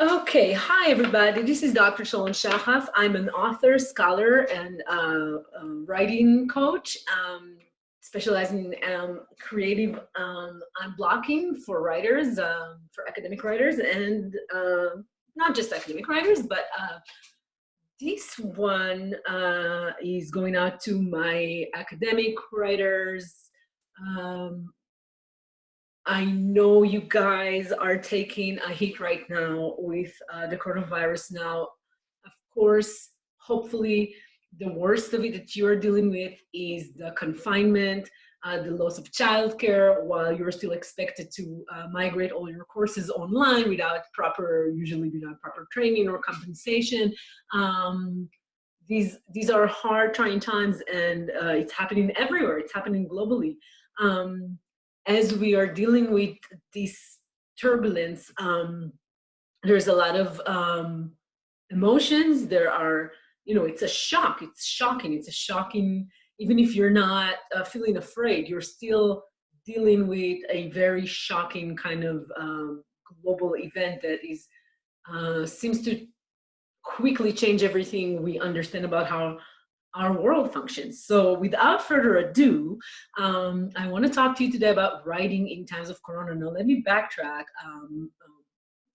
Okay, hi everybody. This is Dr. Sharon Shahaf. I'm an author, scholar, and writing coach, specializing in creative unblocking for writers, for academic writers, and not just academic writers, but this one is going out to my academic writers. Um, I know you guys are taking a hit right now with the coronavirus now. Of course, hopefully, the worst of it that you're dealing with is the confinement, the loss of childcare, while you're still expected to migrate all your courses online usually without proper training or compensation. Um, these are hard, trying times, and it's happening everywhere. It's happening globally. Um, as we are dealing with this turbulence, there's a lot of emotions. There are, it's a shock. It's shocking. It's a shocking, even if you're not feeling afraid, you're still dealing with a very shocking kind of global event that is seems to quickly change everything we understand about how our world functions. So without further ado, I want to talk to you today about writing in times of Corona. Now, let me backtrack.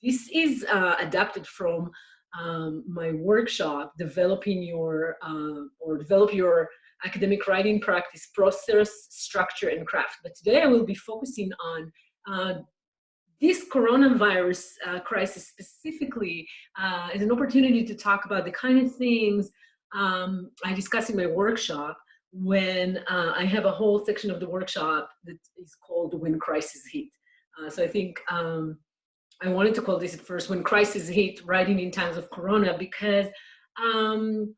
This is adapted from my workshop, develop your academic writing practice, process, structure, and craft. But today I will be focusing on this coronavirus crisis specifically is an opportunity to talk about the kind of things I discuss in my workshop when I have a whole section of the workshop that is called When Crisis Hit. So I think I wanted to call this at first When Crisis Hit, Writing in Times of Corona, because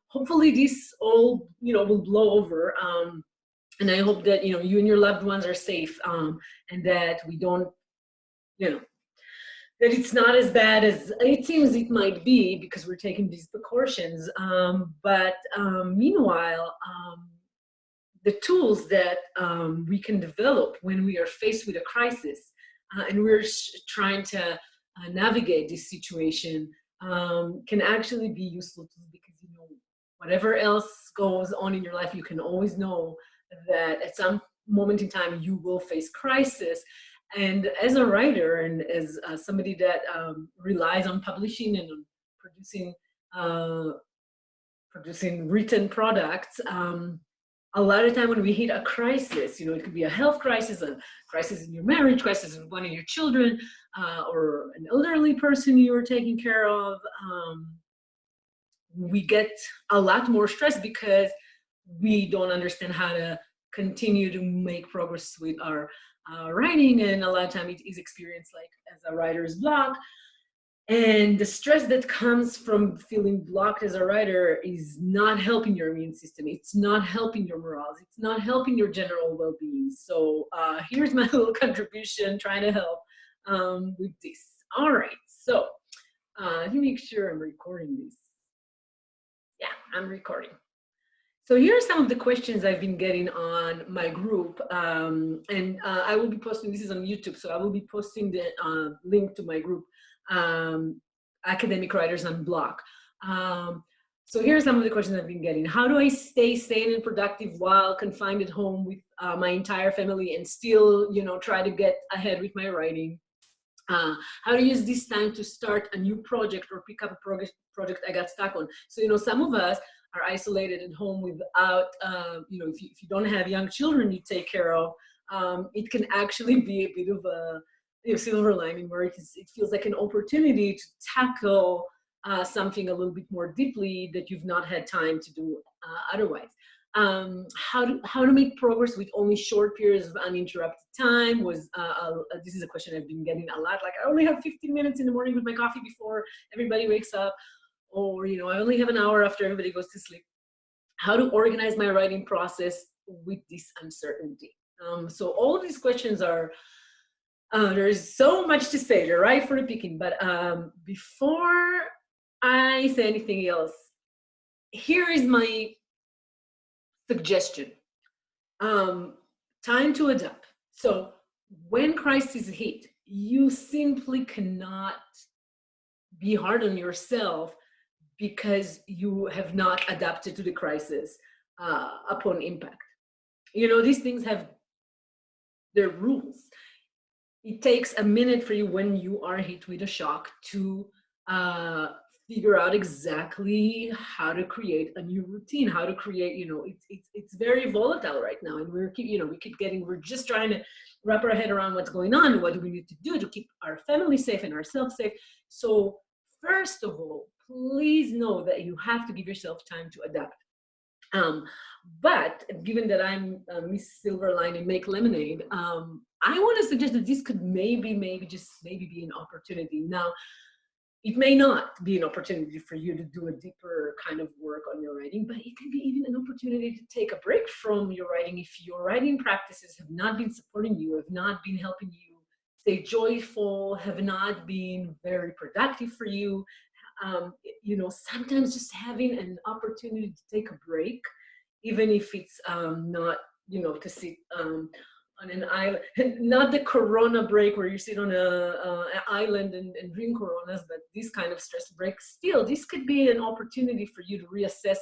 hopefully this all will blow over. And I hope that you and your loved ones are safe, and that we don't that it's not as bad as it seems it might be because we're taking these precautions. But meanwhile, the tools that we can develop when we are faced with a crisis and we're trying to navigate this situation can actually be useful tools, because whatever else goes on in your life, you can always know that at some moment in time you will face crisis. And as a writer and as somebody that relies on publishing and on producing written products, a lot of time when we hit a crisis, it could be a health crisis, a crisis in your marriage, crisis with one of your children, or an elderly person you're taking care of, we get a lot more stress because we don't understand how to continue to make progress with our writing, and a lot of time it is experienced like as a writer's block. And the stress that comes from feeling blocked as a writer is not helping your immune system. It's not helping your morale. It's not helping your general well-being. So here's my little contribution trying to help with this. All right, so let me make sure I'm recording this. Yeah, I'm recording. So here are some of the questions I've been getting on my group, and I will be posting, this is on YouTube, so I will be posting the link to my group, Academic Writers Unblock. So here are some of the questions I've been getting. How do I stay sane and productive while confined at home with my entire family and still, try to get ahead with my writing? How to use this time to start a new project or pick up a project I got stuck on. So, some of us are isolated at home without, if you don't have young children you take care of, it can actually be a bit of a silver lining where it feels like an opportunity to tackle something a little bit more deeply that you've not had time to do otherwise. How to make progress with only short periods of uninterrupted time was this is a question I've been getting a lot. Like, I only have 15 minutes in the morning with my coffee before everybody wakes up, or I only have an hour after everybody goes to sleep. How to organize my writing process with this uncertainty. So all of these questions are there's so much to say. They're right for the picking. But before I say anything else, here is my suggestion. Time to adapt. So when crisis hit, you simply cannot be hard on yourself because you have not adapted to the crisis upon impact. You know, these things have their rules. It takes a minute for you when you are hit with a shock to uh, figure out exactly how to create a new routine, how to create, you know, it's very volatile right now, and we're just trying to wrap our head around what's going on, what do we need to do to keep our family safe and ourselves safe. So first of all, please know that you have to give yourself time to adapt. Um, but given that I'm Miss Silverline and make lemonade, I want to suggest that this could maybe just maybe be an opportunity. Now, it may not be an opportunity for you to do a deeper kind of work on your writing, but it can be even an opportunity to take a break from your writing if your writing practices have not been supporting you, have not been helping you stay joyful, have not been very productive for you. You know, sometimes just having an opportunity to take a break, even if it's not, you know, to sit on an island, not the Corona break where you sit on an island and drink Coronas, but this kind of stress break. Still, this could be an opportunity for you to reassess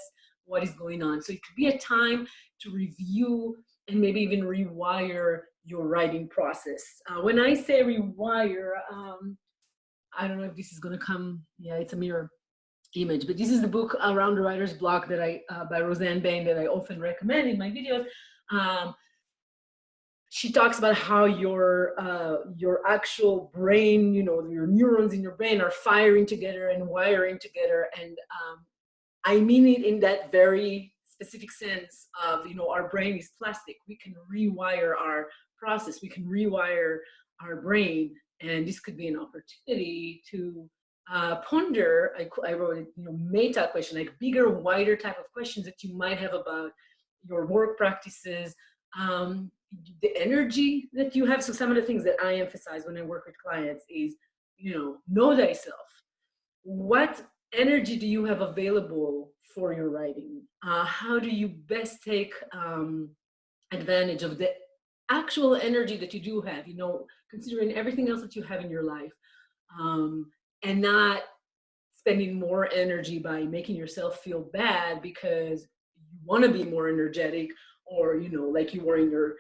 what is going on. So it could be a time to review and maybe even rewire your writing process. When I say rewire, I don't know if this is going to come. Yeah, it's a mirror image, but this is the book Around the Writer's Block that by Roseanne Bain, that I often recommend in my videos. She talks about how your actual brain, you know, your neurons in your brain are firing together and wiring together, and I mean it in that very specific sense of, you know, our brain is plastic. We can rewire our process. We can rewire our brain, and this could be an opportunity to ponder. I wrote, you know, meta question, like bigger, wider type of questions that you might have about your work practices, the energy that you have. So some of the things that I emphasize when I work with clients is, you know thyself. What energy do you have available for your writing? How do you best take advantage of the actual energy that you do have, you know, considering everything else that you have in your life, and not spending more energy by making yourself feel bad because you want to be more energetic, or, you know, like you were in your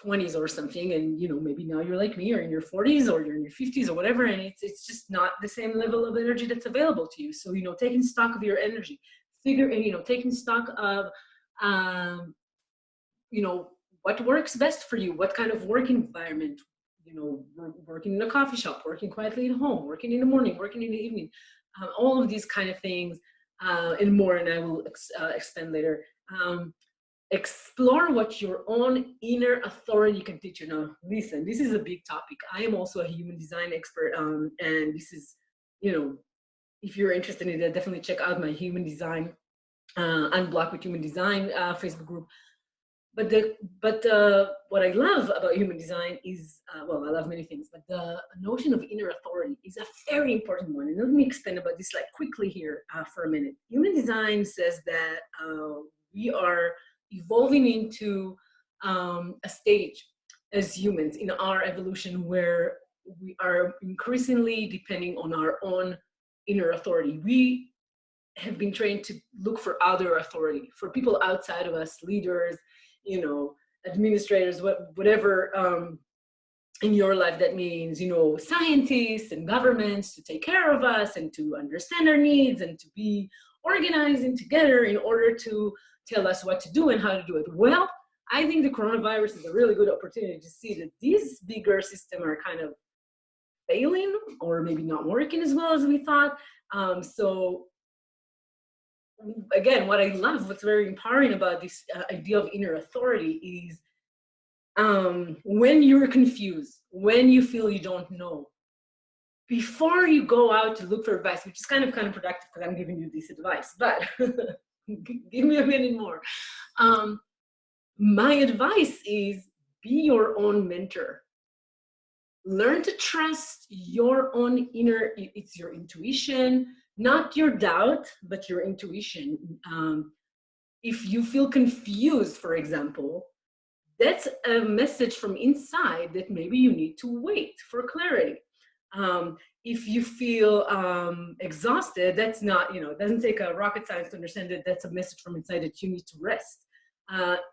20s or something, and, you know, maybe now you're like me, or in your 40s, or you're in your 50s, or whatever, and it's just not the same level of energy that's available to you. So, you know, taking stock of your energy, taking stock of you know, what works best for you, what kind of work environment, you know, working in a coffee shop, working quietly at home, working in the morning, working in the evening, all of these kind of things, and more, and I will expand later. Explore what your own inner authority can teach you. Now, listen, this is a big topic. I am also a human design expert, and this is, you know, if you're interested in it, definitely check out my human design, Unblock with Human Design Facebook group. But what I love about human design is, well, I love many things, but the notion of inner authority is a very important one. And let me explain about this like quickly here for a minute. Human design says that we are evolving into a stage as humans in our evolution where we are increasingly depending on our own inner authority. We have been trained to look for other authority, for people outside of us, leaders, you know, administrators, whatever in your life that means, you know, scientists and governments to take care of us and to understand our needs and to be organizing together in order to tell us what to do and how to do it. Well, I think the coronavirus is a really good opportunity to see that these bigger systems are kind of failing or maybe not working as well as we thought. So again, what I love, what's very empowering about this idea of inner authority is when you're confused, when you feel you don't know, before you go out to look for advice, which is kind of productive because I'm giving you this advice, but give me a minute more. My advice is be your own mentor. Learn to trust your own inner, it's your intuition, not your doubt, but your intuition. If you feel confused, for example, that's a message from inside that maybe you need to wait for clarity. If you feel exhausted, that's not, it doesn't take a rocket science to understand that that's a message from inside that you need to rest.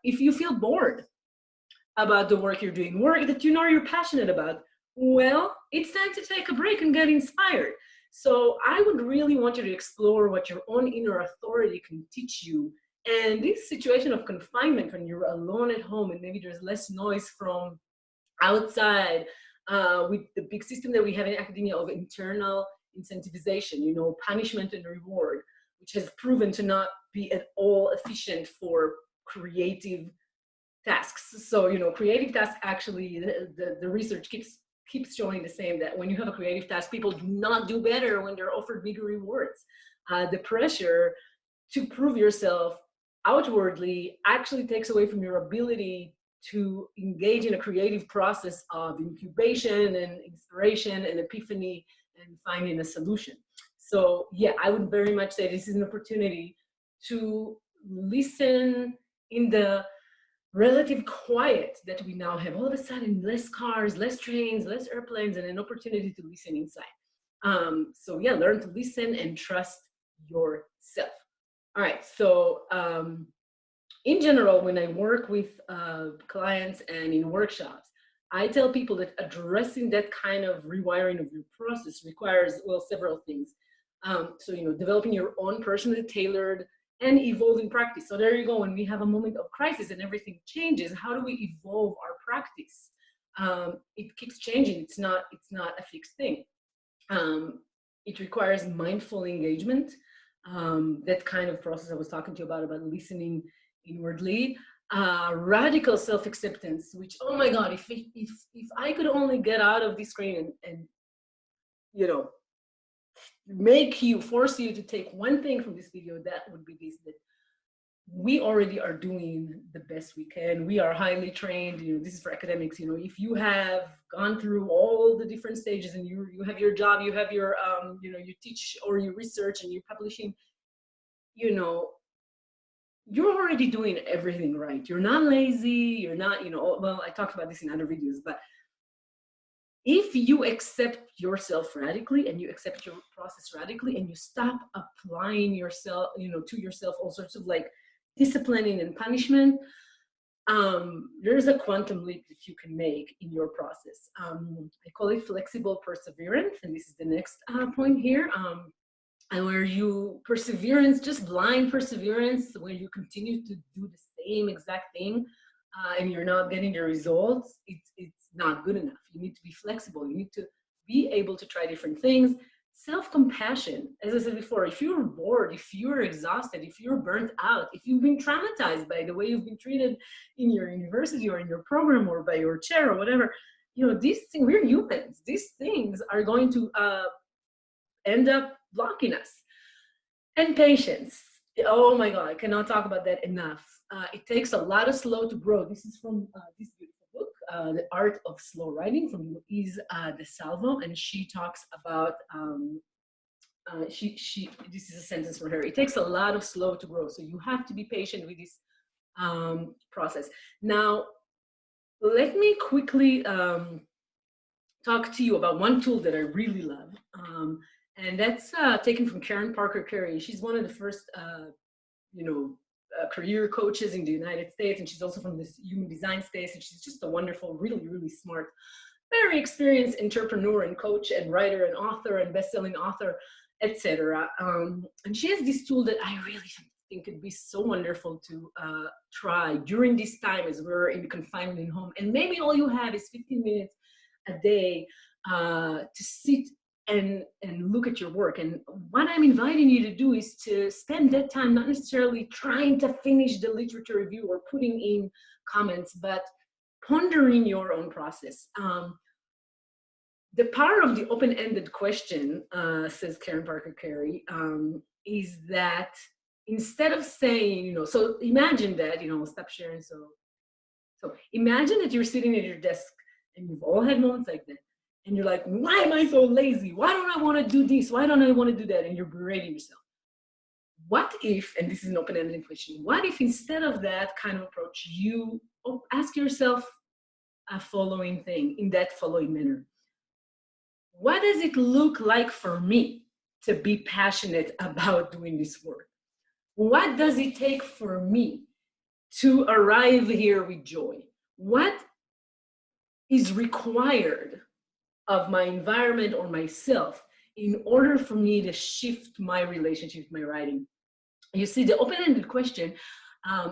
If you feel bored about the work you're doing, work that you know you're passionate about, well, it's time to take a break and get inspired. So I would really want you to explore what your own inner authority can teach you. And this situation of confinement, when you're alone at home and maybe there's less noise from outside, with the big system that we have in academia of internal incentivization, punishment and reward, which has proven to not be at all efficient for creative tasks. So, creative tasks, actually, the research keeps showing the same, that when you have a creative task, people do not do better when they're offered bigger rewards. The pressure to prove yourself outwardly actually takes away from your ability to engage in a creative process of incubation and inspiration and epiphany and finding a solution. So yeah, I would very much say this is an opportunity to listen in the relative quiet that we now have. All of a sudden, less cars, less trains, less airplanes, and an opportunity to listen inside. So yeah, learn to listen and trust yourself. All right, so in general, when I work with clients and in workshops, I tell people that addressing that kind of rewiring of your process requires, well, several things. So, developing your own personally tailored and evolving practice. So there you go. When we have a moment of crisis and everything changes, how do we evolve our practice? It keeps changing. It's not a fixed thing. It requires mindful engagement. That kind of process I was talking to you about listening inwardly. Radical self-acceptance, which, oh my God, if I could only get out of this screen and force you to take one thing from this video, that would be this: that we already are doing the best we can. We are highly trained. This is for academics. If you have gone through all the different stages and you have your job, you have your you teach or you research and you're publishing, you're already doing everything right. You're not lazy. You're not, well, I talked about this in other videos, but if you accept yourself radically and you accept your process radically and you stop applying yourself, to yourself, all sorts of like disciplining and punishment, there's a quantum leap that you can make in your process. I call it flexible perseverance, and this is the next point here. And where you perseverance, just blind perseverance, where you continue to do the same exact thing and you're not getting the results, it's not good enough. You need to be flexible. You need to be able to try different things. Self-compassion, as I said before, if you're bored, if you're exhausted, if you're burnt out, if you've been traumatized by the way you've been treated in your university or in your program or by your chair or whatever, these things, we're humans. These things are going to end up blocking us. And patience. Oh my God, I cannot talk about that enough. It takes a lot of slow to grow. This is from this beautiful book, The Art of Slow Writing, from Louise De Salvo, and she talks about, this is a sentence from her: it takes a lot of slow to grow. So you have to be patient with this process. Now, let me quickly talk to you about one tool that I really love. And that's taken from Sharon Parker-Carey. She's one of the first, career coaches in the United States, and she's also from this human design space. And she's just a wonderful, really, really smart, very experienced entrepreneur and coach and writer and author and best-selling author, etc. And she has this tool that I really think could be so wonderful to try during this time as we're in confinement in home. And maybe all you have is 15 minutes a day to sit and look at your work. And what I'm inviting you to do is to spend that time not necessarily trying to finish the literature review or putting in comments, but pondering your own process. The power of the open-ended question, says Sharon Parker-Carey, is that instead of saying, so imagine that, stop sharing. So imagine that you're sitting at your desk and you've all had moments like that. And you're like, why am I so lazy? Why don't I want to do this? Why don't I want to do that? And you're berating yourself. What if, and this is an open-ended question, what if instead of that kind of approach, you ask yourself a following thing in that following manner? what does it look like for me to be passionate about doing this work? What does it take for me to arrive here with joy? What is required of my environment or myself in order for me to shift my relationship with my writing? You see, the open-ended question,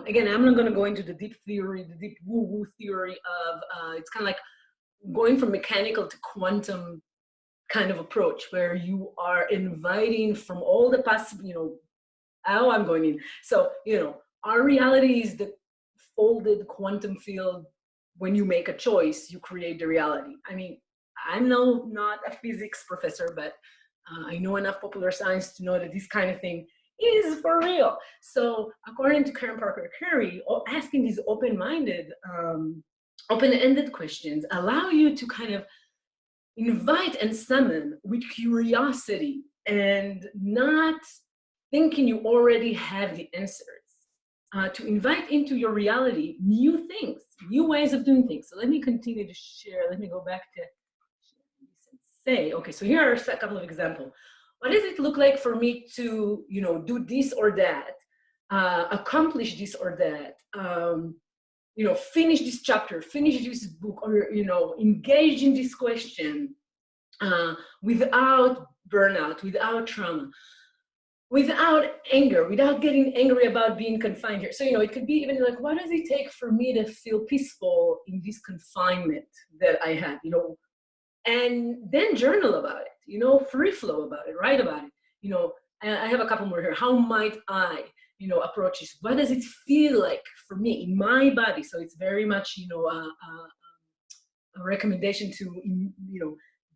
again, I'm not going to go into the deep theory, the deep woo-woo theory of, it's kind of like going from mechanical to quantum kind of approach, where you are inviting from all the possible, how I'm going in. So, our reality is the folded quantum field. When you make a choice, you create the reality. I mean, I'm not a physics professor, but I know enough popular science to know that this kind of thing is for real. So according to Karen Parker Carey, asking these open-minded, open-ended questions allow you to kind of invite and summon with curiosity and not thinking you already have the answers. To invite into your reality new things, new ways of doing things. So let me continue to share. Let me go back to say, okay, so here are a couple of examples. What does it look like for me to, do this or that, accomplish this or that, finish this chapter, finish this book, or, engage in this question without burnout, without trauma, without anger, without getting angry about being confined here. So, it could be even like, what does it take for me to feel peaceful in this confinement that I have, and then journal about it, free flow about it, write about it. I have a couple more here. How might I, approach this? What does it feel like for me in my body? So it's very much, a recommendation to,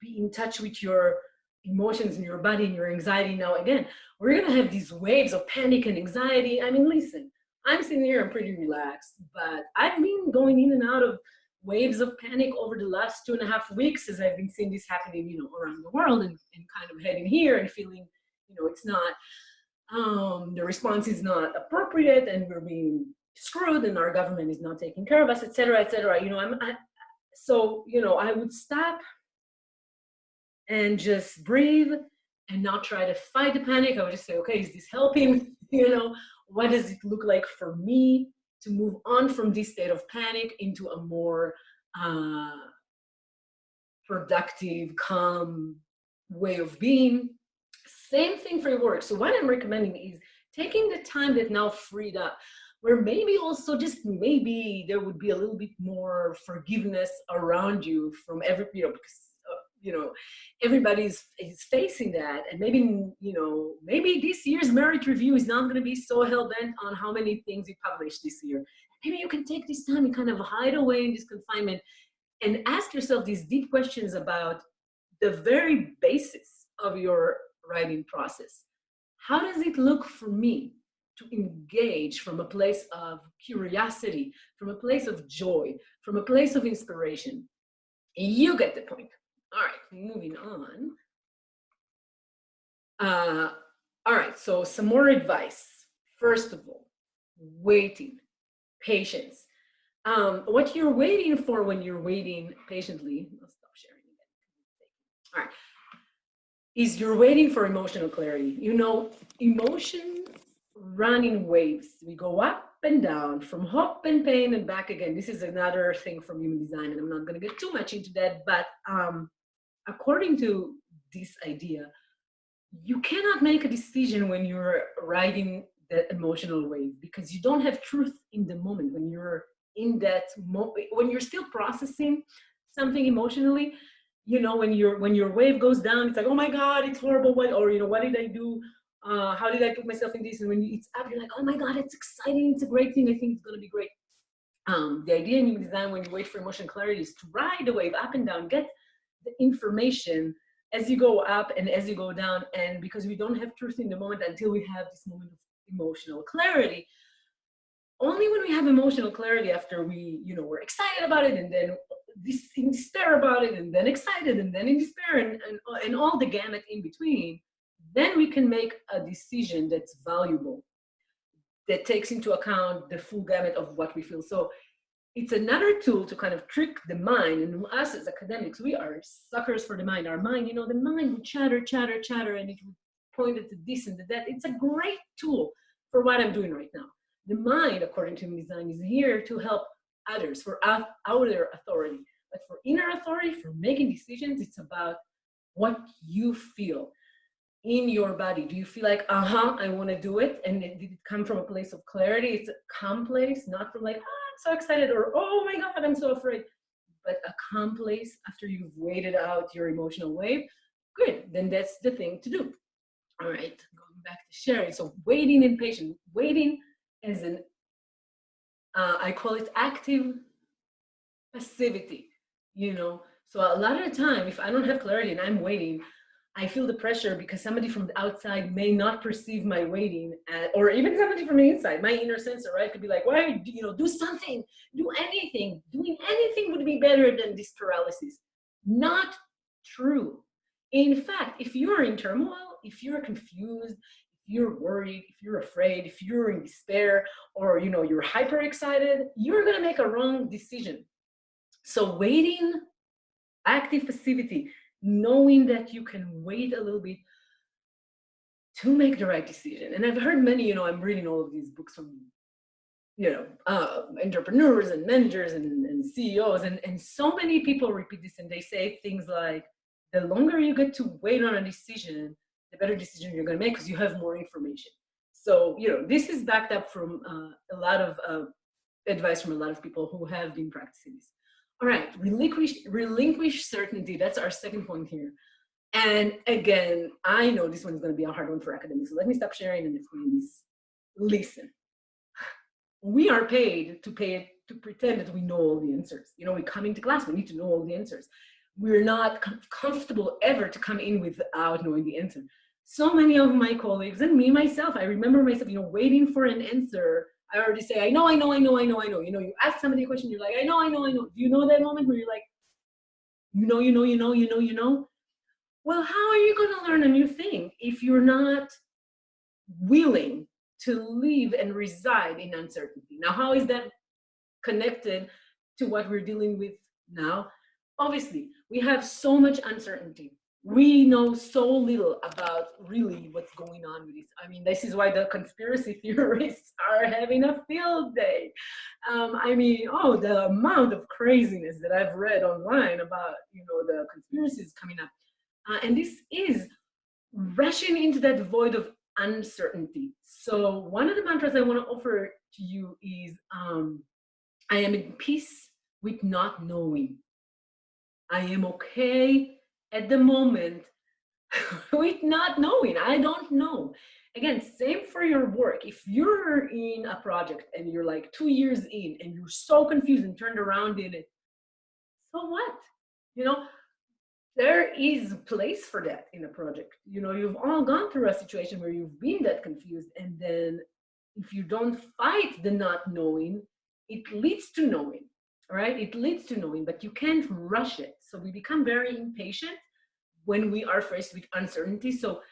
be in touch with your emotions in your body and your anxiety. Now, again, we're going to have these waves of panic and anxiety. I mean, listen, I'm sitting here, I'm pretty relaxed, but I've been going in and out of waves of panic over the last 2.5 weeks as I've been seeing this happening, around the world, and kind of heading here and feeling, it's not, the response is not appropriate, and we're being screwed, and our government is not taking care of us, et cetera, et cetera. So, I would stop and just breathe and not try to fight the panic. I would just say, okay, is this helping? What does it look like for me to move on from this state of panic into a more productive, calm way of being? Same thing for your work. So what I'm recommending is taking the time that now freed up, where maybe also just maybe there would be a little bit more forgiveness around you from because everybody is facing that, and maybe this year's merit review is not going to be so hell-bent on how many things you published this year. Maybe you can take this time and kind of hide away in this confinement and ask yourself these deep questions about the very basis of your writing process. How does it look for me to engage from a place of curiosity, from a place of joy, from a place of inspiration? You get the point. All right, moving on. All right, so some more advice. First of all, waiting, patience. What you're waiting for when you're waiting patiently, I'll stop sharing again. All right, is you're waiting for emotional clarity. Emotions run in waves. We go up and down, from hope and pain and back again. This is another thing from human design, and I'm not going to get too much into that, but according to this idea, you cannot make a decision when you're riding that emotional wave, because you don't have truth in the moment. When you're in that moment, when you're still processing something emotionally, when your wave goes down, it's like, oh my God, it's horrible. What did I do? How did I put myself in this? And when it's up, you're like, oh my God, it's exciting. It's a great thing. I think it's going to be great. The idea in human design, when you wait for emotional clarity, is to ride the wave up and down, get the information as you go up and as you go down. And because we don't have truth in the moment until we have this moment of emotional clarity, only when we have emotional clarity after we're excited about it, and then in despair about it, and then excited, and then in despair, and all the gamut in between, then we can make a decision that's valuable, that takes into account the full gamut of what we feel. So it's another tool to kind of trick the mind. And us as academics, we are suckers for the mind. Our mind, you know, the mind would chatter, chatter, chatter, and it would point at this and that. It's a great tool for what I'm doing right now. The mind, according to design, is here to help others, for outer authority. But for inner authority, for making decisions, it's about what you feel in your body. Do you feel like, I want to do it? And did it come from a place of clarity? It's a calm place, not from like, I'm so excited, or oh my God, I'm so afraid. But a calm place after you've waited out your emotional wave. Good, then that's the thing to do. All right, going back to sharing. So waiting and patience. Waiting as an, I call it active passivity, you know. So a lot of the time, if I don't have clarity and I'm waiting, I feel the pressure because somebody from the outside may not perceive my waiting, or even somebody from the inside, my inner sensor, right, could be like, why, you know, do something, do anything. Doing anything would be better than this paralysis. Not true. In fact, if you're in turmoil, if you're confused, if you're worried, if you're afraid, if you're in despair, or, you know, you're hyper excited, you're going to make a wrong decision. So waiting, active passivity, knowing that you can wait a little bit to make the right decision. And I've heard many, you know, I'm reading all of these books from, you know, entrepreneurs and managers and CEOs, and so many people repeat this, and they say things like, the longer you get to wait on a decision, the better decision you're going to make because you have more information. So, you know, this is backed up from a lot of advice from a lot of people who have been practicing this. All right, relinquish certainty. That's our second point here. And again, I know this one's going to be a hard one for academics. So let me stop sharing, and please listen. We are paid to pretend that we know all the answers. You know, we come into class, we need to know all the answers. We're not comfortable ever to come in without knowing the answer. So many of my colleagues and me myself, I remember myself, you know, waiting for an answer. I already say, I know. You know, you ask somebody a question, you're like, I know. Do you know that moment where you're like, you know? Well, how are you going to learn a new thing if you're not willing to live and reside in uncertainty? Now, how is that connected to what we're dealing with now? Obviously, we have so much uncertainty. We know so little about really what's going on with this. I mean, this is why the conspiracy theorists are having a field day. I mean, the amount of craziness that I've read online about, you know, the conspiracies coming up. And this is rushing into that void of uncertainty. So one of the mantras I want to offer to you is, I am in peace with not knowing. I am okay at the moment with not knowing. I don't know. Again, same for your work. If you're in a project and you're like 2 years in and you're so confused and turned around in it, so what? You know, there is a place for that in a project. You know, you've all gone through a situation where you've been that confused, and then if you don't fight the not knowing, it leads to knowing. Right? It leads to knowing, but you can't rush it. So we become very impatient when we are faced with uncertainty. So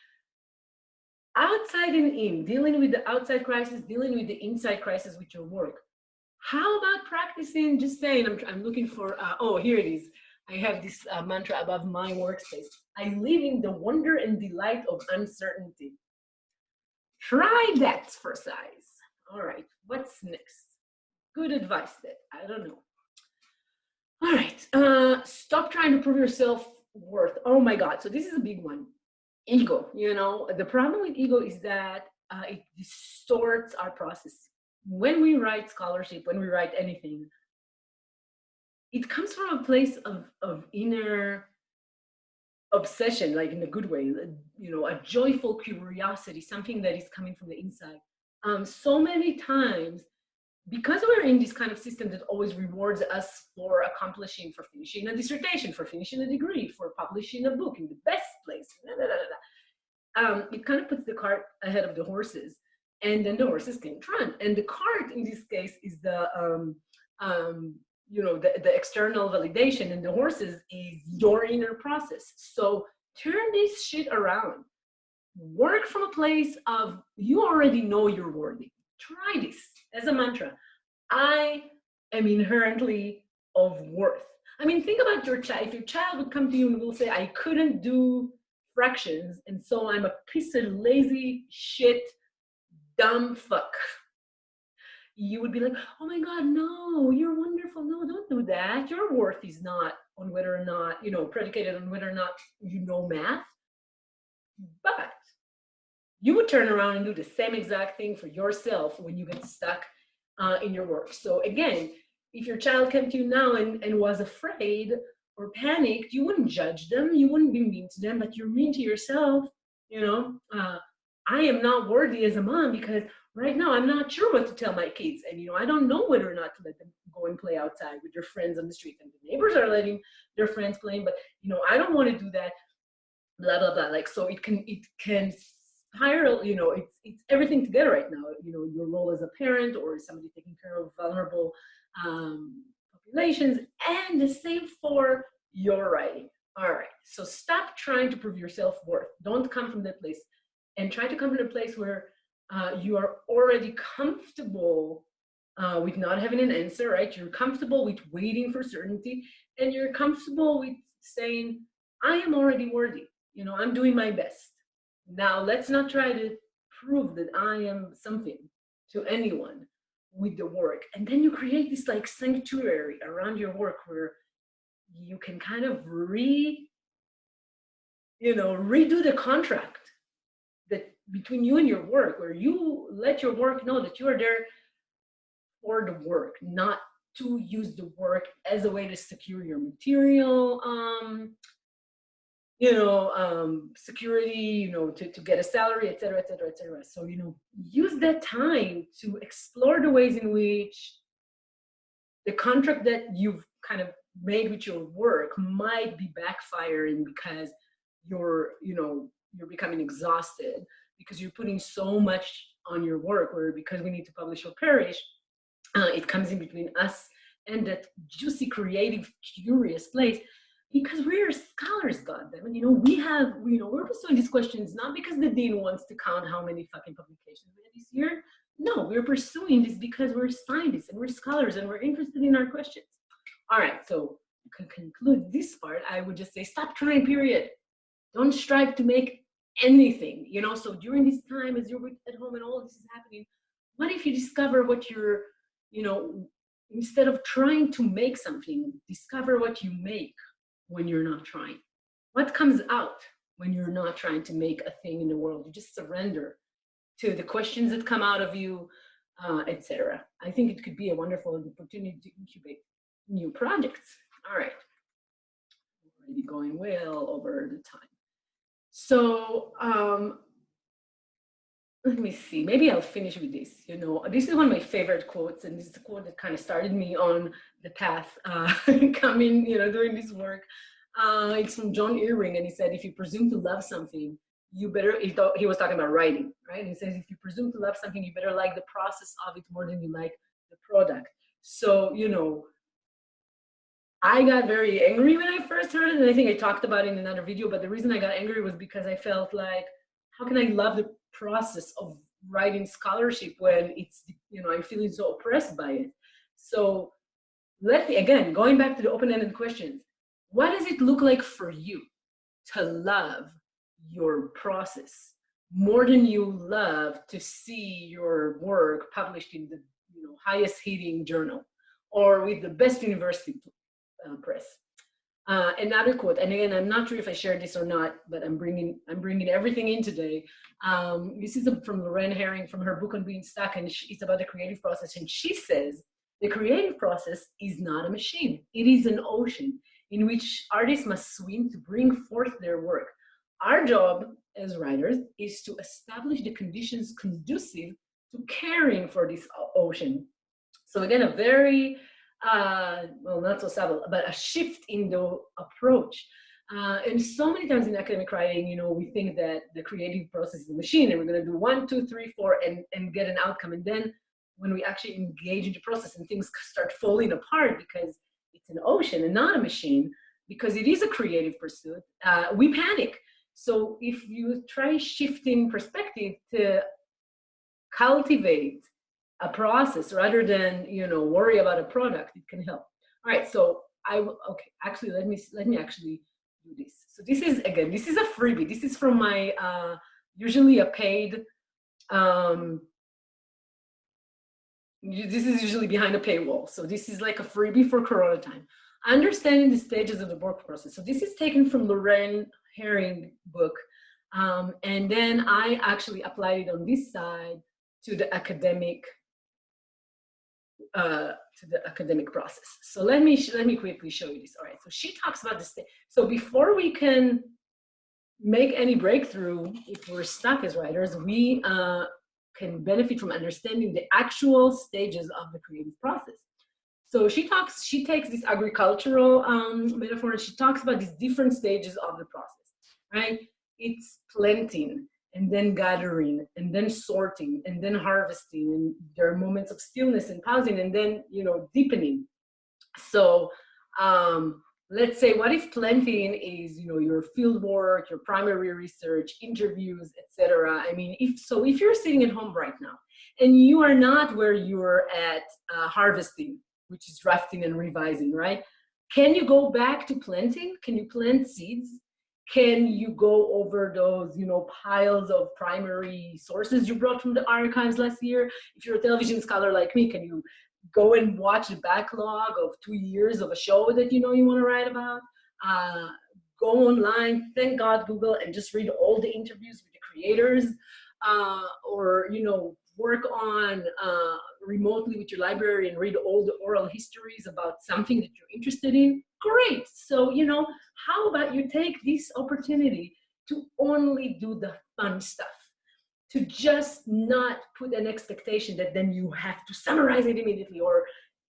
outside and in, dealing with the outside crisis, dealing with the inside crisis with your work. How about practicing just saying, I'm looking for, here it is. I have this mantra above my workspace. I live in the wonder and delight of uncertainty. Try that for size. All right, what's next? Good advice that, I don't know. All right, stop trying to prove your self-worth. Oh my God, so this is a big one. Ego, you know, the problem with ego is that it distorts our process. When we write scholarship, when we write anything, it comes from a place of inner obsession, like in a good way, you know, a joyful curiosity, something that is coming from the inside. So many times, because we're in this kind of system that always rewards us for accomplishing, for finishing a dissertation, for finishing a degree, for publishing a book in the best place, it kind of puts the cart ahead of the horses, and then the horses can't run. And the cart in this case is the external validation, and the horses is your inner process. So turn this shit around. Work from a place of, you already know you're worthy. Try this as a mantra. I am inherently of worth. I mean, think about your child. If your child would come to you and will say, I couldn't do fractions, and so I'm a piece of lazy shit, dumb fuck. You would be like, oh my God, no, you're wonderful. No, don't do that. Your worth is not on whether or not, predicated on whether or not you know math. But you would turn around and do the same exact thing for yourself when you get stuck in your work. So again, if your child came to you now and was afraid or panicked, you wouldn't judge them. You wouldn't be mean to them, but you're mean to yourself. I am not worthy as a mom because right now I'm not sure what to tell my kids. And, I don't know whether or not to let them go and play outside with their friends on the street. And the neighbors are letting their friends play, but, I don't want to do that, blah, blah, blah. Like, so it can spiral, it's everything together right now. Your role as a parent or somebody taking care of vulnerable populations, and the same for your writing. All right, so stop trying to prove your self-worth. Don't come from that place, and try to come from a place where you are already comfortable with not having an answer, right? You're comfortable with waiting for certainty, and you're comfortable with saying, I am already worthy. I'm doing my best. Now, let's not try to prove that I am something to anyone with the work. And then you create this like sanctuary around your work where you can kind of redo the contract that between you and your work, where you let your work know that you are there for the work, not to use the work as a way to secure your material security, to get a salary, et cetera, et cetera, et cetera. So, use that time to explore the ways in which the contract that you've kind of made with your work might be backfiring because you're becoming exhausted because you're putting so much on your work, where because we need to publish or perish, it comes in between us and that juicy, creative, curious place. Because we're scholars, goddamn, and we're pursuing these questions not because the dean wants to count how many fucking publications we had this year. No, we're pursuing this because we're scientists and we're scholars and we're interested in our questions. All right, so to conclude this part, I would just say stop trying, period. Don't strive to make anything, So during this time, as you're at home and all this is happening, what if you discover what you're, instead of trying to make something, discover what you make when you're not trying. What comes out when you're not trying to make a thing in the world? You just surrender to the questions that come out of you, etc. I think it could be a wonderful opportunity to incubate new projects. All right, already going well over the time. So let me see, maybe I'll finish with this. This is one of my favorite quotes, and this is a quote that kind of started me on the path coming, doing this work. It's from John Irving, and he said, if you presume to love something, you better, he was talking about writing, right? And he says, if you presume to love something, you better like the process of it more than you like the product. So, I got very angry when I first heard it, and I think I talked about it in another video, but the reason I got angry was because I felt like, how can I love the process of writing scholarship when it's, I'm feeling so oppressed by it? So again, going back to the open-ended questions, what does it look like for you to love your process more than you love to see your work published in the highest hitting journal or with the best university press? Another quote, and again, I'm not sure if I shared this or not, but I'm bringing everything in today. This is from Lorraine Herring from her book on being stuck, and it's about the creative process. And she says, the creative process is not a machine. It is an ocean in which artists must swim to bring forth their work. Our job as writers is to establish the conditions conducive to caring for this ocean. So again, a very, well, not so subtle, but a shift in the approach. And so many times in academic writing, we think that the creative process is a machine and we're going to do 1, 2, 3, 4 and get an outcome. And then when we actually engage in the process and things start falling apart because it's an ocean and not a machine, because it is a creative pursuit, we panic. So if you try shifting perspective to cultivate a process rather than, you know, worry about a product. It can help. All right, so okay, actually, let me actually do this. So this is, again, this is a freebie. This is from my usually a paid, this is usually behind a paywall. So this is like a freebie for Corona time. Understanding the stages of the work process. So this is taken from Lorraine Herring book. And then I actually applied it on this side to the academic process. So let me quickly show you this. All right, so she talks about this. So before we can make any breakthrough, if we're stuck as writers, we can benefit from understanding the actual stages of the creative process. So she takes this agricultural metaphor, and she talks about these different stages of the process, right? It's planting, and then gathering, and then sorting, and then harvesting, and there are moments of stillness and pausing, and then, you know, deepening. So let's say, what if planting is, you know, your field work, your primary research, interviews, etc. I mean, if you're sitting at home right now and you are not where you're at harvesting, which is drafting and revising, right? Can you go back to planting? Can you plant seeds? Can you go over those, you know, piles of primary sources you brought from the archives last year? If you're a television scholar like me, can you go and watch the backlog of 2 years of a show that you know you want to write about? Go online, thank God, Google, and just read all the interviews with the creators, or, you know, work on remotely with your library and read all the oral histories about something that you're interested in. Great. So, you know, how about you take this opportunity to only do the fun stuff, to just not put an expectation that then you have to summarize it immediately or,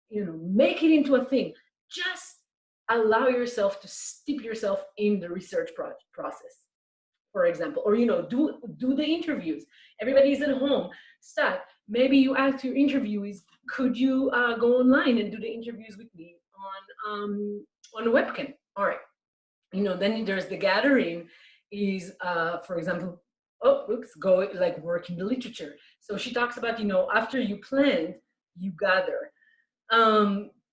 you know, make it into a thing. Just allow yourself to steep yourself in the research process, for example, or, you know, do the interviews. Everybody's at home, start. Maybe you ask your interviewees, could you go online and do the interviews with me on a webcam? All right. You know, then there's the gathering is, for example, go like work in the literature. So she talks about, you know, after you plant, you gather.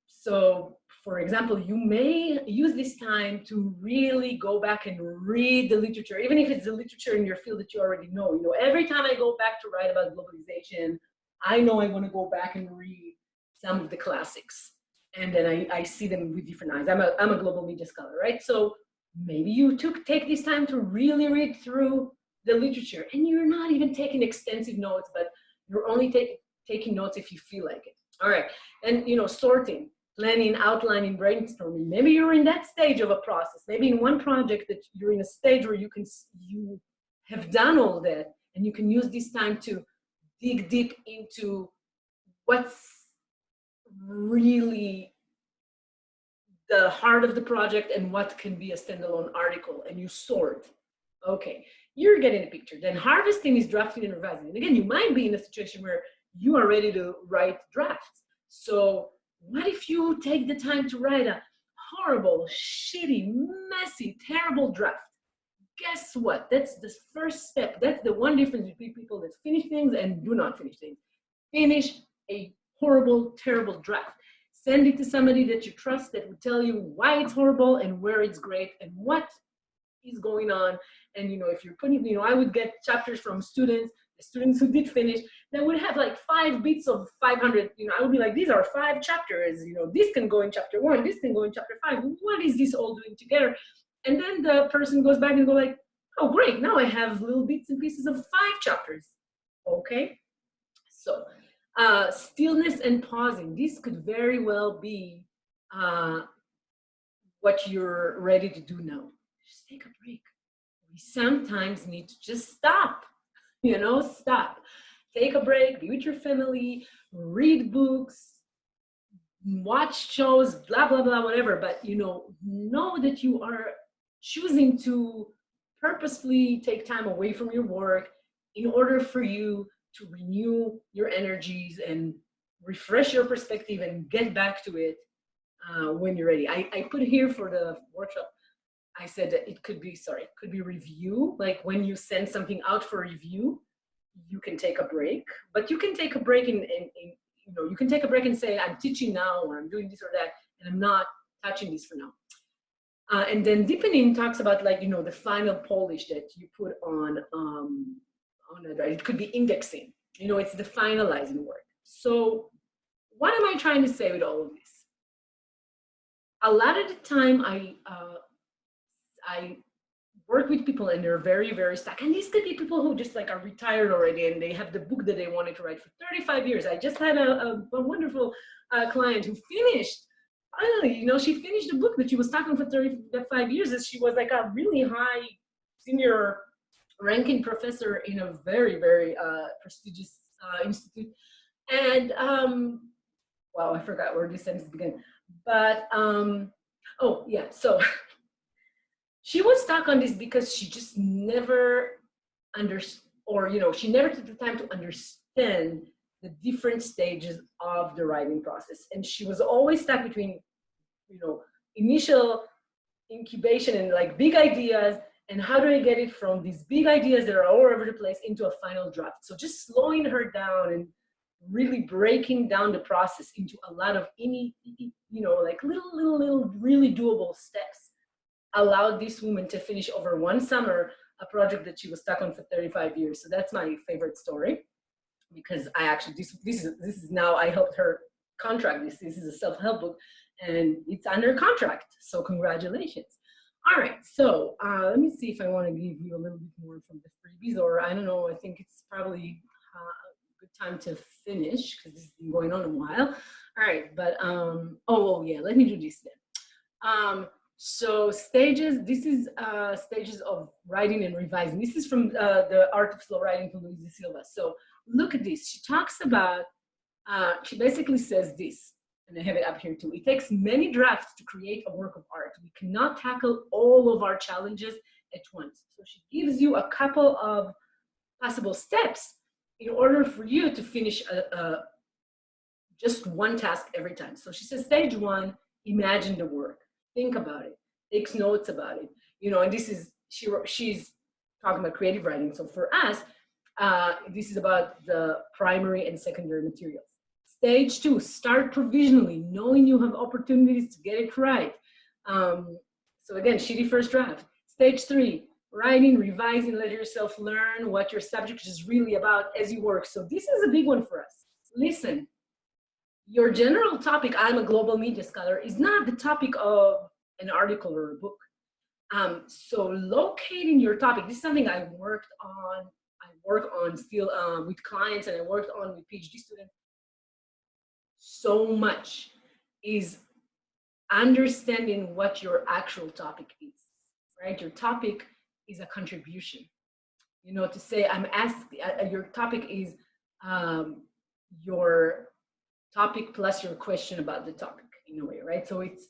So for example, you may use this time to really go back and read the literature, even if it's the literature in your field that you already know. You know, every time I go back to write about globalization, I know I want to go back and read some of the classics, and then I see them with different eyes. I'm a global media scholar, right? So maybe you take this time to really read through the literature, and you're not even taking extensive notes, but you're only taking notes if you feel like it. All right, and, you know, sorting, planning, outlining, brainstorming. Maybe you're in that stage of a process. Maybe in one project that you're in a stage where you have done all that, and you can use this time to dig deep into what's really the heart of the project and what can be a standalone article, and you sort. Okay, you're getting a picture. Then harvesting is drafting and revising. And again, you might be in a situation where you are ready to write drafts. So what if you take the time to write a horrible, shitty, messy, terrible draft? Guess what? That's the first step. That's the one difference between people that finish things and do not finish things. Finish a horrible, terrible draft. Send it to somebody that you trust that will tell you why it's horrible and where it's great and what is going on. And, you know, if you're putting, you know, I would get chapters from students, the students who did finish, that would have like 5 bits of 500, you know, I would be like, these are 5 chapters, you know, this can go in chapter 1, this can go in chapter 5. What is this all doing together? And then the person goes back and go like, oh, great, now I have little bits and pieces of 5 chapters. Okay, so stillness and pausing. This could very well be what you're ready to do now. Just take a break. We sometimes need to just stop, you know, stop. Take a break, be with your family, read books, watch shows, blah, blah, blah, whatever. But, you know that you are choosing to purposefully take time away from your work in order for you to renew your energies and refresh your perspective and get back to it when you're ready. I put here for the workshop, I said that it could be review, like when you send something out for review, you can take a break, but you can take a break you can take a break and say, I'm teaching now, or I'm doing this or that, and I'm not touching this for now. And then deepening talks about, like, the final polish that you put on it, right? It could be indexing. It's the finalizing work. So what am I trying to say with all of this? A lot of the time, I work with people and they're very, very stuck. And these could be people who just like are retired already and they have the book that they wanted to write for 35 years. I just had a wonderful client who finished, finally, she finished the book that she was stuck on for 35 years, as she was like a really high senior ranking professor in a very, very prestigious institute. And, wow, I forgot where this sentence began. But, oh, yeah, so she was stuck on this because she just never understood, or she never took the time to understand the different stages of the writing process, and she was always stuck between initial incubation and like big ideas, and how do I get it from these big ideas that are all over the place into a final draft. So just slowing her down and really breaking down the process into a lot of like little really doable steps allowed this woman to finish over one summer a project that she was stuck on for 35 years. So that's my favorite story, because I actually, this is now, I helped her contract this. This is a self-help book and it's under contract. So congratulations. All right, so let me see if I want to give you a little bit more from the freebies, or I don't know, I think it's probably a good time to finish because this has been going on a while. All right, but, oh yeah, let me do this then. So stages, this is stages of writing and revising. This is from the Art of Slow Writing from Luisa Silva. So look at this. She talks about, she basically says this, and I have it up here too. It takes many drafts to create a work of art. We cannot tackle all of our challenges at once. So she gives you a couple of possible steps in order for you to finish just one task every time. So she says, stage one, imagine the work. Think about it, takes notes about it, and this is, she's talking about creative writing. So for us, this is about the primary and secondary materials. Stage two, start provisionally, knowing you have opportunities to get it right. So again, shitty first draft. Stage three, writing, revising, let yourself learn what your subject is really about as you work. So this is a big one for us. Listen, your general topic, I'm a global media scholar, is not the topic of an article or a book. So locating your topic, this is something I work on still with clients, and I worked on with PhD students so much, is understanding what your actual topic is, right? Your topic is a contribution. To say, I'm asking, your topic is your topic plus your question about the topic, in a way, right? So it's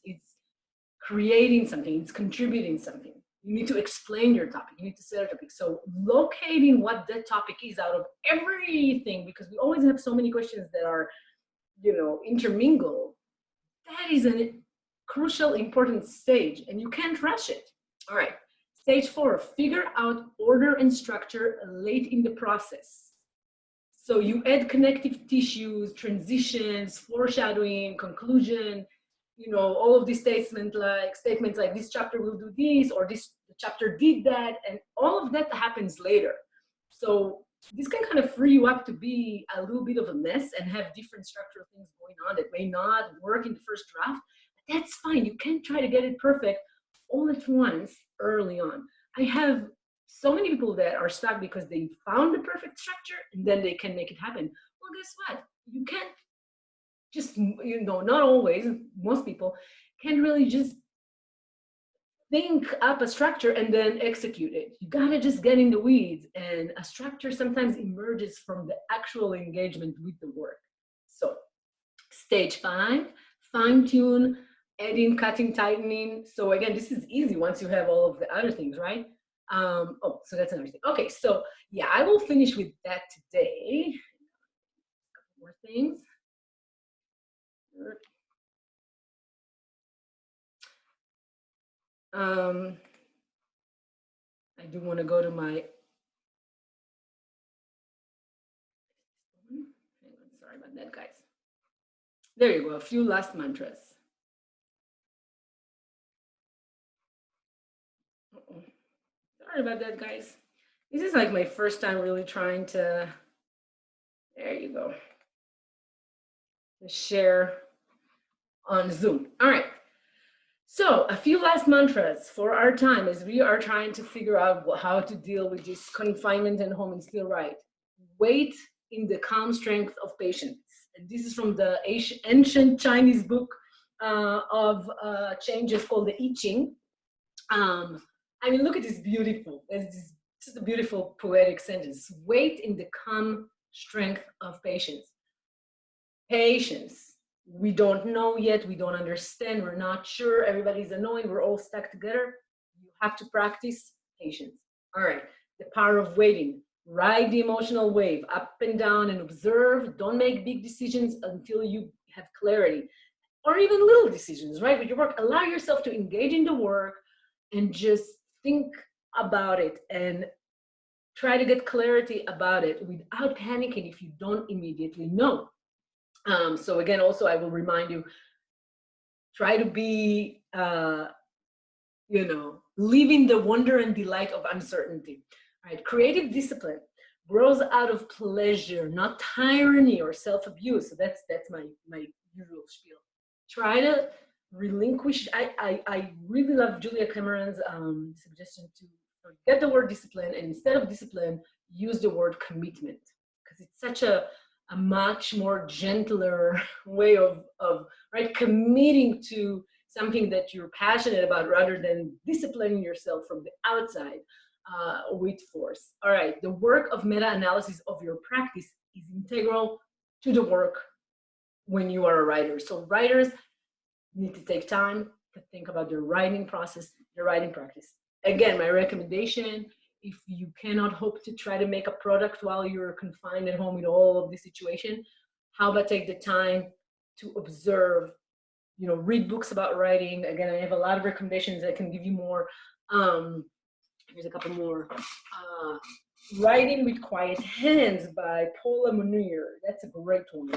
creating something, it's contributing something. You need to explain your topic, you need to set a topic. So locating what the topic is out of everything, because we always have so many questions that are, intermingled. That is a crucial, important stage, and you can't rush it. All right, stage four, figure out order and structure late in the process. So you add connective tissues, transitions, foreshadowing, conclusion, all of these statements like this chapter will do this, or this chapter did that, and all of that happens later. So this can kind of free you up to be a little bit of a mess and have different structural things going on that may not work in the first draft. But that's fine. You can't try to get it perfect all at once early on. I have so many people that are stuck because they found the perfect structure and then they can make it happen. Well, guess what? You can't just, not always, most people can't really just think up a structure and then execute it. You gotta just get in the weeds, and a structure sometimes emerges from the actual engagement with the work. So stage five, fine tune, adding, cutting, tightening. So again, this is easy once you have all of the other things, right? Oh, so that's another thing. Okay, so yeah, I will finish with that today. A couple more things. I do want to go to my There you go, a few last mantras. Sorry about that, guys. This is like my first time really trying to, there you go, to share on Zoom. All right. So a few last mantras for our time as we are trying to figure out how to deal with this confinement and home and still write. Wait in the calm strength of patience. And this is from the ancient Chinese book of changes called the I Ching. I mean, look at this beautiful, it's just a beautiful poetic sentence. Wait in the calm strength of patience. Patience. We don't know yet, we don't understand, we're not sure, everybody's annoying, we're all stuck together. You have to practice patience. All right, the power of waiting. Ride the emotional wave up and down and observe. Don't make big decisions until you have clarity, or even little decisions, right? With your work, allow yourself to engage in the work and just think about it and try to get clarity about it without panicking if you don't immediately know. So again, also I will remind you, try to be, living the wonder and delight of uncertainty. Right? Creative discipline grows out of pleasure, not tyranny or self-abuse. So that's my usual spiel. Try to relinquish. I really love Julia Cameron's suggestion to forget the word discipline and instead of discipline, use the word commitment, because it's such a much more gentler way of right, committing to something that you're passionate about rather than disciplining yourself from the outside with force. All right, the work of meta-analysis of your practice is integral to the work when you are a writer. So writers need to take time to think about their writing process, their writing practice. Again, my recommendation, if you cannot hope to try to make a product while you're confined at home in all of this situation, how about take the time to observe, read books about writing. Again, I have a lot of recommendations that can give you more. Here's a couple more. Writing with Quiet Hands by Paula Munir. That's a great one.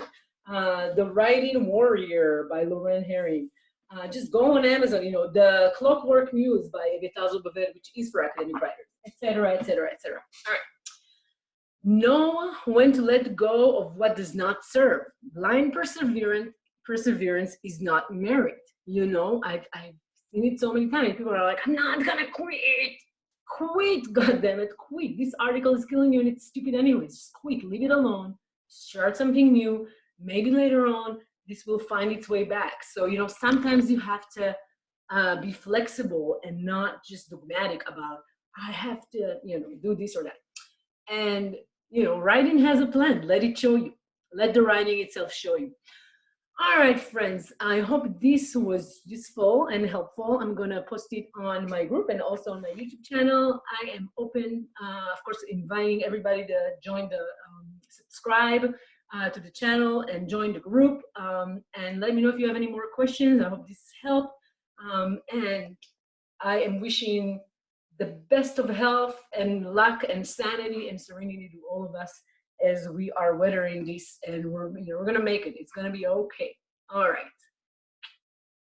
The Writing Warrior by Lauren Herring. Just go on Amazon, The Clockwork Muse by Evita Zubovet, which is for academic writers, etc., etc., etc. All right. Know when to let go of what does not serve. Blind perseverance is not merit. I've seen it so many times. People are like, I'm not gonna quit. Quit, goddammit, quit. This article is killing you and it's stupid anyways. Just quit, leave it alone, start something new. Maybe later on, this will find its way back. So, sometimes you have to be flexible and not just dogmatic about, I have to, do this or that. And, writing has a plan. Let it show you. Let the writing itself show you. All right, friends, I hope this was useful and helpful. I'm going to post it on my group and also on my YouTube channel. I am open, of course, inviting everybody to join the subscribe to the channel and join the group. And let me know if you have any more questions. I hope this helped. And I am wishing the best of health and luck and sanity and serenity to all of us as we are weathering this, and we're going to make it. It's going to be okay. All right.